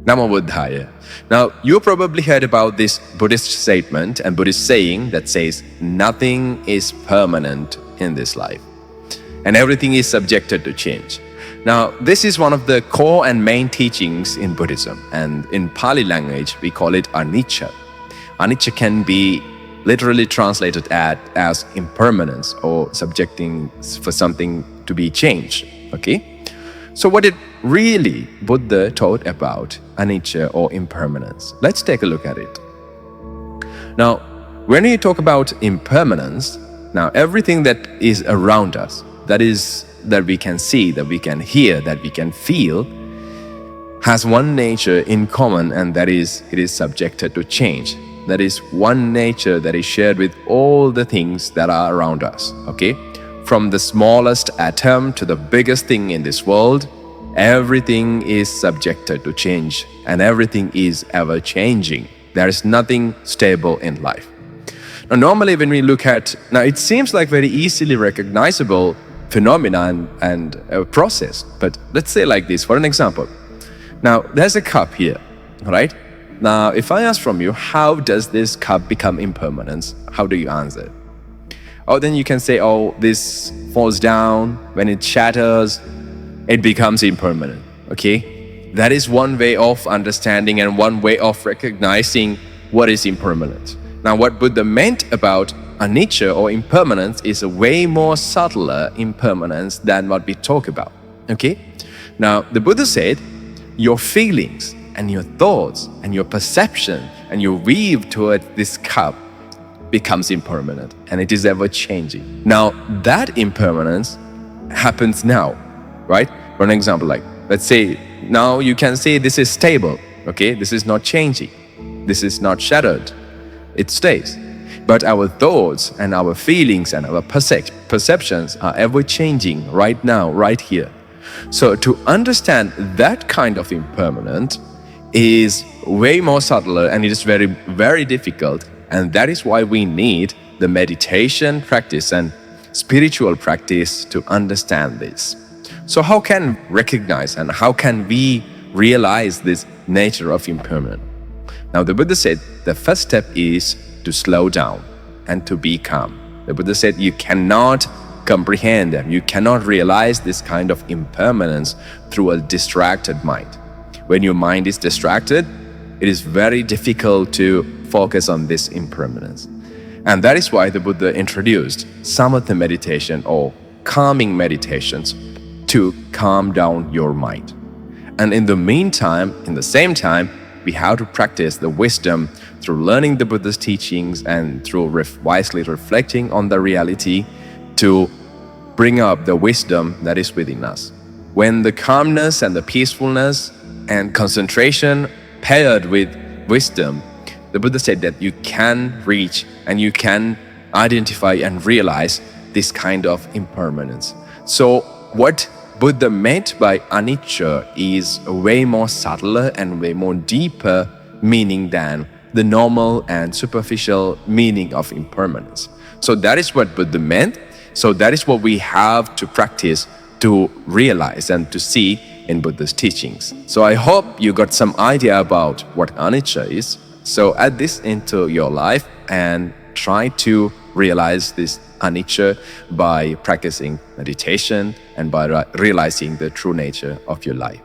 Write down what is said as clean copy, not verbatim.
Namo Buddhaya. Now, you probably heard about this Buddhist statement and Buddhist saying that says, nothing is permanent in this life and everything is subjected to change. Now, this is one of the core and main teachings in Buddhism, and in Pali language, we call it anicca. Anicca can be literally translated as impermanence or subjecting for something to be changed. Okay? So what did really Buddha taught about anicca or impermanence? Let's take a look at it. Now, when we talk about impermanence, now everything that is around us, that we can see, that we can hear, that we can feel, has one nature in common, and that is, it is subjected to change. That is one nature that is shared with all the things that are around us. Okay? From the smallest atom to the biggest thing in this world, everything is subjected to change and everything is ever changing. There is nothing stable in life. Now, normally when we look at, now it seems like very easily recognizable phenomenon and a process, but let's say like this, for an example. Now, there's a cup here, right? Now, if I ask from you, how does this cup become impermanent? How do you answer? Oh, then you can say, oh, this falls down, when it shatters, it becomes impermanent, okay? That is one way of understanding and one way of recognizing what is impermanent. Now, what Buddha meant about anicca or impermanence is a way more subtler impermanence than what we talk about, okay? Now, the Buddha said, your feelings and your thoughts and your perception and your weave toward this cup becomes impermanent and it is ever changing. Now, that impermanence happens now, right? For an example, like, let's say, now you can say this is stable, okay? This is not changing. This is not shattered. It stays. But our thoughts and our feelings and our perceptions are ever changing right now, right here. So to understand that kind of impermanence is way more subtler and it is very, very difficult. And that is why we need the meditation practice and spiritual practice to understand this. So how can we recognize and how can we realize this nature of impermanence? Now, the Buddha said the first step is to slow down and to be calm. The Buddha said you cannot comprehend them, you cannot realize this kind of impermanence through a distracted mind. When your mind is distracted, it is very difficult to focus on this impermanence. And that is why the Buddha introduced samatha meditation or calming meditations to calm down your mind. And in the meantime, in the same time, we have to practice the wisdom through learning the Buddha's teachings and through wisely reflecting on the reality to bring up the wisdom that is within us. When the calmness and the peacefulness and concentration paired with wisdom, the Buddha said that you can reach and you can identify and realize this kind of impermanence. So what Buddha meant by anicca is a way more subtler and way more deeper meaning than the normal and superficial meaning of impermanence. So that is what Buddha meant. So that is what we have to practice to realize and to see in Buddha's teachings. So I hope you got some idea about what anicca is. So add this into your life and try to realize this anicca by practicing meditation and by realizing the true nature of your life.